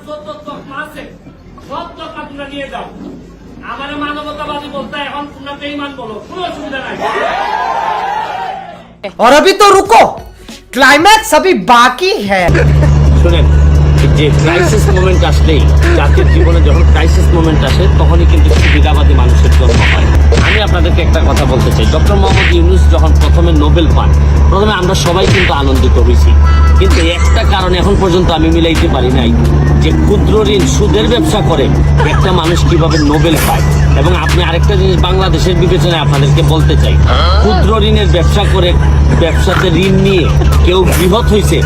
যত তকমা আছে সব তকমা তোমরা নিয়ে যাও। আমার মানবতাবাদী বলতে এখন তোমরা বেঈমান বলো, কোনো অসুবিধা নাই। और अभी तो रुको, क्लाइमैक्स अभी बाकी है। শুনেন, যে ক্রাইসিস মোমেন্ট আসলেই জাতির জীবনে যখন ক্রাইসিস মোমেন্ট আসে তখনই কিন্তু সুবিধাবাদী মানুষের জন্ম হয়। আমি আপনাদেরকে একটা কথা বলতে চাই, ডক্টর মোহাম্মদ ইউনূস যখন প্রথমে নোবেল পান, প্রথমে আমরা সবাই কিন্তু আনন্দিত হয়েছি, কিন্তু একটা কারণে এখন পর্যন্ত আমি মিলাইতে পারি নাই যে ক্ষুদ্র ঋণ সুদের ব্যবসা করে একটা মানুষ কিভাবে নোবেল পায়। এবং আপনি আরেকটা জিনিস বাংলাদেশের বিবেচনায় আপনাদেরকে বলতে চাই, ক্ষুদ্র ঋণের ব্যবসা করে ব্যবসাতে ঋণ নিয়ে কেউ বৃহৎ হয়েছে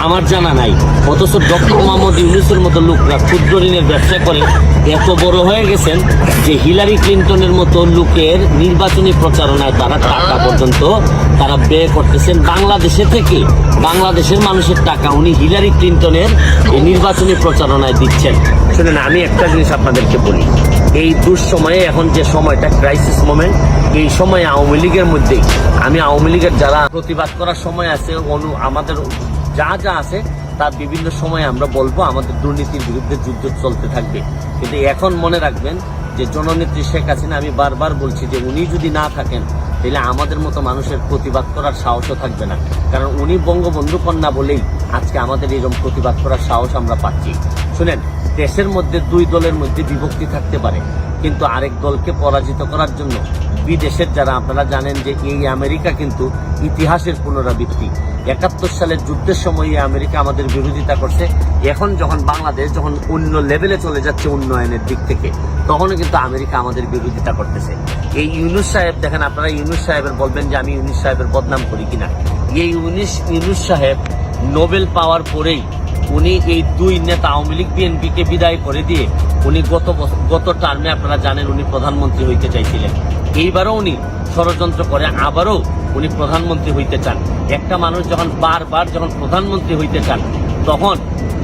আমার জানা নাই, অথচ ডক্টর মোহাম্মদ ইউনূসের মতো লোকরা ক্ষুদ্র ঋণের ব্যবসা করে এত বড় হয়ে গেছেন যে হিলারি ক্লিন্টনের মতো লোকের নির্বাচনী প্রচারণায় তারা টাকা পর্যন্ত তারা ব্যয় করতেছেন বাংলাদেশে থেকে। বাংলাদেশের মানুষের টাকা উনি হিলারি ক্লিন্টনের এই নির্বাচনী প্রচারণায় দিচ্ছেন। শুনেন, আমি একটা জিনিস আপনাদেরকে বলি, এই দুঃসময়ে এখন যে সময়টা ক্রাইসিস মোমেন্ট, এই সময়ে আওয়ামী লীগের মধ্যেই আমি আওয়ামী লীগের যারা প্রতিবাদ করার সময় আছে, আমাদের যা যা আছে তার বিভিন্ন সময় আমরা বলবো আমাদের দুর্নীতির বিরুদ্ধে যুদ্ধ চলতে থাকবে। কিন্তু এখন মনে রাখবেন যে জননেত্রী শেখ হাসিনা, আমি বারবার বলছি যে উনি যদি না থাকেন তাহলে আমাদের মতো মানুষের প্রতিবাদ করার সাহসও থাকবে না, কারণ উনি বঙ্গবন্ধু কন্যা বলেই আজকে আমাদের এরকম প্রতিবাদ করার সাহস আমরা পাচ্ছি। শুনেন, দেশের মধ্যে দুই দলের মধ্যে বিভক্তি থাকতে পারে, কিন্তু আরেক দলকে পরাজিত করার জন্য বিদেশের যারা, আপনারা জানেন যে এই আমেরিকা কিন্তু ইতিহাসের পুনরাবৃত্তি। ৭১ সালের যুদ্ধের সময় আমেরিকা আমাদের বিরোধিতা করছে, এখন যখন বাংলাদেশ যখন অন্য লেভেলে চলে যাচ্ছে উন্নয়নের দিক থেকে, তখনও কিন্তু আমেরিকা আমাদের বিরোধিতা করতেছে। এই ইউনূস সাহেব দেখেন, আপনারা ইউনূস সাহেবের বলবেন যে আমি ইউনূস সাহেবের বদনাম করি কিনা, এই ইউনূস সাহেব নোবেল পাওয়ার পরেই উনি এই দুই নেতা আওয়ামী লীগ বিএনপিকে বিদায় করে দিয়ে উনি গত টার্মে আপনারা জানেন উনি প্রধানমন্ত্রী হইতে চাইছিলেন। এইবারও উনি ষড়যন্ত্র করে আবারও উনি প্রধানমন্ত্রী হইতে চান। একটা মানুষ যখন বারবার যখন প্রধানমন্ত্রী হইতে চান, তখন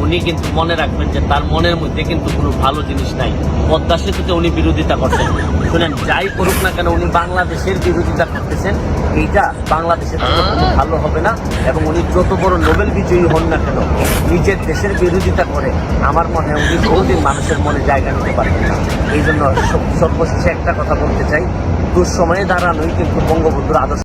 উনি কিন্তু মনে রাখবেন যে তার মনের মধ্যে কিন্তু কোনো ভালো জিনিস নাই। পদ্মা সেতুতে উনি বিরোধিতা করছেন। শুনেন, যাই করুক না কেন উনি বাংলাদেশের বিরোধিতা করতেছেন, এইটা বাংলাদেশের জন্য কোনো ভালো হবে না। এবং উনি যত বড় নোবেল বিজয়ী হন না কেন, নিজের দেশের বিরোধিতা করে আমার মনে হয় উনি কোনোদিন মানুষের মনে জায়গা নিতে পারবেন না। এই জন্য সর্বশেষে একটা কথা বলতে চাই, দুঃসময়ে দাঁড়ানোই কিন্তু বঙ্গবন্ধুর আদর্শ।